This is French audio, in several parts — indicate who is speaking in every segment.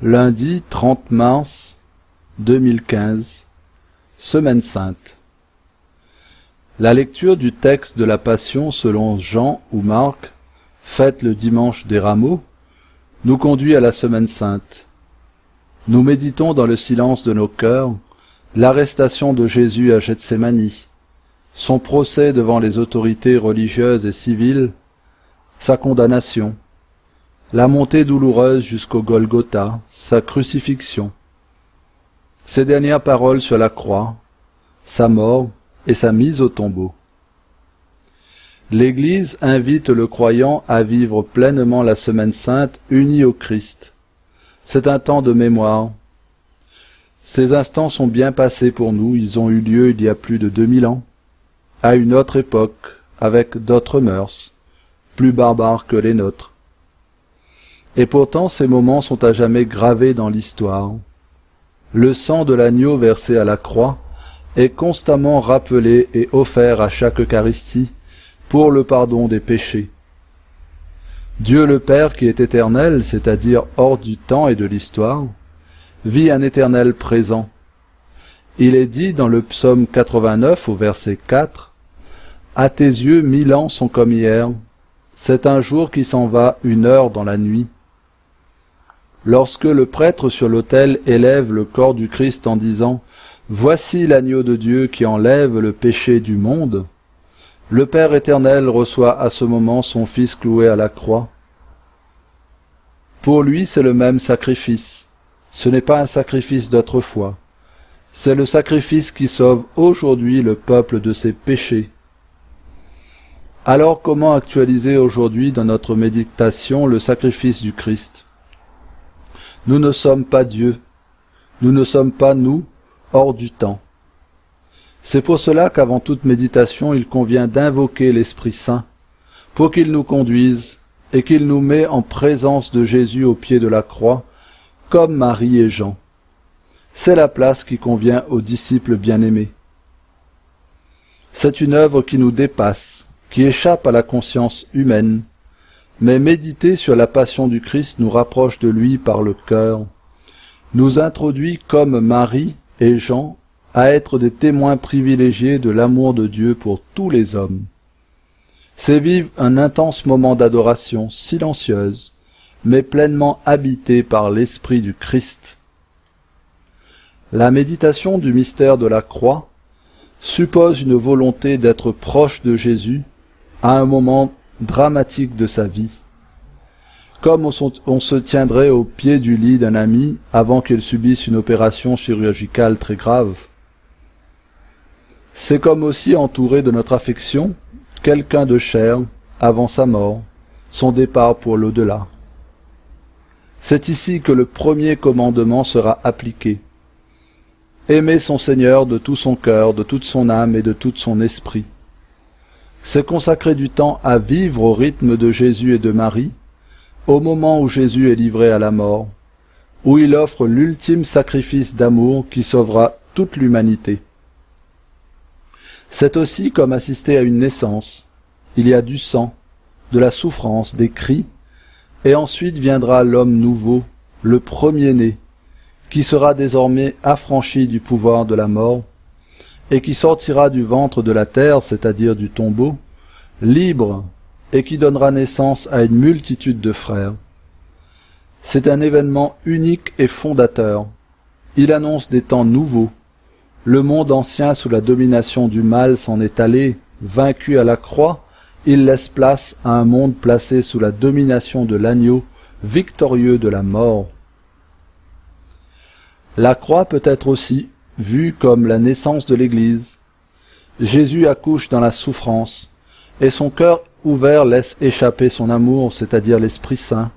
Speaker 1: Lundi 30 mars 2015, Semaine sainte. La lecture du texte de la Passion selon Jean ou Marc, faite le dimanche des Rameaux, nous conduit à la Semaine sainte. Nous méditons dans le silence de nos cœurs l'arrestation de Jésus à Gethsémani, son procès devant les autorités religieuses et civiles, sa condamnation, la montée douloureuse jusqu'au Golgotha, sa crucifixion, ses dernières paroles sur la croix, sa mort et sa mise au tombeau. L'Église invite le croyant à vivre pleinement la Semaine sainte unie au Christ. C'est un temps de mémoire. Ces instants sont bien passés pour nous, ils ont eu lieu il y a plus de 2000 ans, à une autre époque, avec d'autres mœurs, plus barbares que les nôtres. Et pourtant ces moments sont à jamais gravés dans l'histoire. Le sang de l'agneau versé à la croix est constamment rappelé et offert à chaque Eucharistie pour le pardon des péchés. Dieu le Père qui est éternel, c'est-à-dire hors du temps et de l'histoire, vit un éternel présent. Il est dit dans le psaume 89 au verset 4 « À tes yeux 1000 ans sont comme hier, c'est un jour qui s'en va, une heure dans la nuit. » Lorsque le prêtre sur l'autel élève le corps du Christ en disant « Voici l'agneau de Dieu qui enlève le péché du monde », le Père éternel reçoit à ce moment son Fils cloué à la croix. Pour lui, c'est le même sacrifice. Ce n'est pas un sacrifice d'autrefois. C'est le sacrifice qui sauve aujourd'hui le peuple de ses péchés. Alors comment actualiser aujourd'hui dans notre méditation le sacrifice du Christ ? Nous ne sommes pas Dieu. Nous ne sommes pas nous, hors du temps. C'est pour cela qu'avant toute méditation, il convient d'invoquer l'Esprit Saint, pour qu'il nous conduise et qu'il nous met en présence de Jésus au pied de la croix, comme Marie et Jean. C'est la place qui convient aux disciples bien-aimés. C'est une œuvre qui nous dépasse, qui échappe à la conscience humaine, mais méditer sur la passion du Christ nous rapproche de lui par le cœur, nous introduit comme Marie et Jean à être des témoins privilégiés de l'amour de Dieu pour tous les hommes. C'est vivre un intense moment d'adoration silencieuse, mais pleinement habité par l'Esprit du Christ. La méditation du mystère de la croix suppose une volonté d'être proche de Jésus à un moment dramatique de sa vie, comme on se tiendrait au pied du lit d'un ami avant qu'il subisse une opération chirurgicale très grave. C'est comme aussi entourer de notre affection quelqu'un de cher avant sa mort, son départ pour l'au-delà. C'est ici que le premier commandement sera appliqué. Aimer son Seigneur de tout son cœur, de toute son âme et de tout son esprit. C'est consacrer du temps à vivre au rythme de Jésus et de Marie, au moment où Jésus est livré à la mort, où il offre l'ultime sacrifice d'amour qui sauvera toute l'humanité. C'est aussi comme assister à une naissance. Il y a du sang, de la souffrance, des cris, et ensuite viendra l'homme nouveau, le premier-né, qui sera désormais affranchi du pouvoir de la mort, et qui sortira du ventre de la terre, c'est-à-dire du tombeau, libre, et qui donnera naissance à une multitude de frères. C'est un événement unique et fondateur. Il annonce des temps nouveaux. Le monde ancien sous la domination du mal s'en est allé, vaincu à la croix, il laisse place à un monde placé sous la domination de l'agneau, victorieux de la mort. La croix peut être aussi vue comme la naissance de l'Église. Jésus accouche dans la souffrance, et son cœur ouvert laisse échapper son amour, c'est-à-dire l'Esprit Saint,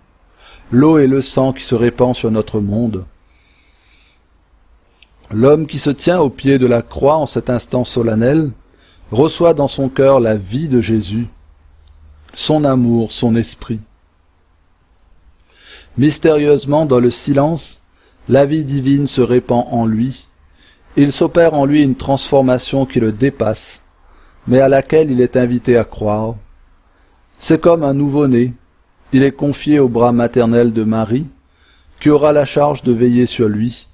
Speaker 1: l'eau et le sang qui se répand sur notre monde. L'homme qui se tient au pied de la croix en cet instant solennel reçoit dans son cœur la vie de Jésus, son amour, son esprit. Mystérieusement, dans le silence, la vie divine se répand en lui. Il s'opère en lui une transformation qui le dépasse, mais à laquelle il est invité à croire. C'est comme un nouveau-né. Il est confié aux bras maternels de Marie, qui aura la charge de veiller sur lui.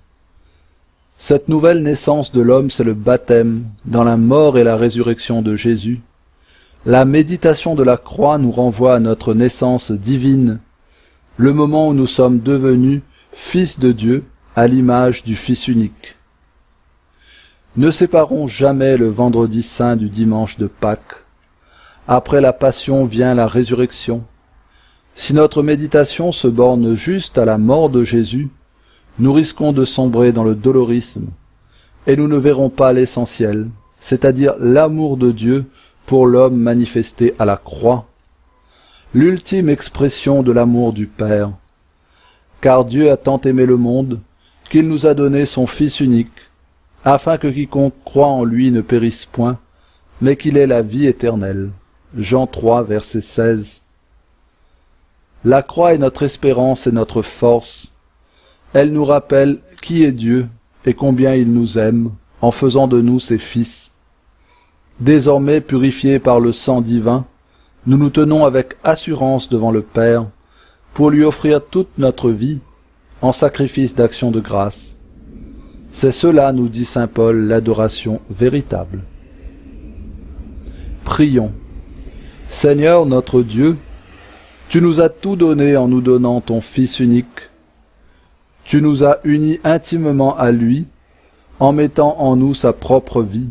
Speaker 1: Cette nouvelle naissance de l'homme, c'est le baptême dans la mort et la résurrection de Jésus. La méditation de la croix nous renvoie à notre naissance divine, le moment où nous sommes devenus fils de Dieu à l'image du Fils unique. Ne séparons jamais le vendredi saint du dimanche de Pâques. Après la passion vient la résurrection. Si notre méditation se borne juste à la mort de Jésus, nous risquons de sombrer dans le dolorisme, et nous ne verrons pas l'essentiel, c'est-à-dire l'amour de Dieu pour l'homme manifesté à la croix, l'ultime expression de l'amour du Père. Car Dieu a tant aimé le monde qu'il nous a donné son Fils unique, afin que quiconque croit en lui ne périsse point, mais qu'il ait la vie éternelle. Jean 3, verset 16. La croix est notre espérance et notre force. Elle nous rappelle qui est Dieu et combien il nous aime, en faisant de nous ses fils. Désormais purifiés par le sang divin, nous nous tenons avec assurance devant le Père, pour lui offrir toute notre vie en sacrifice d'action de grâce. C'est cela, nous dit saint Paul, l'adoration véritable. Prions. Seigneur notre Dieu, tu nous as tout donné en nous donnant ton Fils unique. Tu nous as unis intimement à lui, en mettant en nous sa propre vie.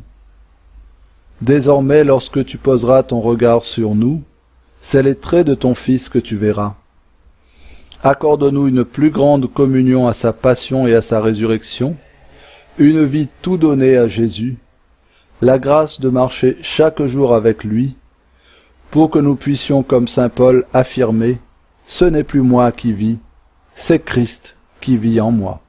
Speaker 1: Désormais, lorsque tu poseras ton regard sur nous, c'est les traits de ton Fils que tu verras. Accorde-nous une plus grande communion à sa passion et à sa résurrection, une vie tout donnée à Jésus, la grâce de marcher chaque jour avec lui, pour que nous puissions, comme saint Paul, affirmer « Ce n'est plus moi qui vis, c'est Christ qui vit en moi ».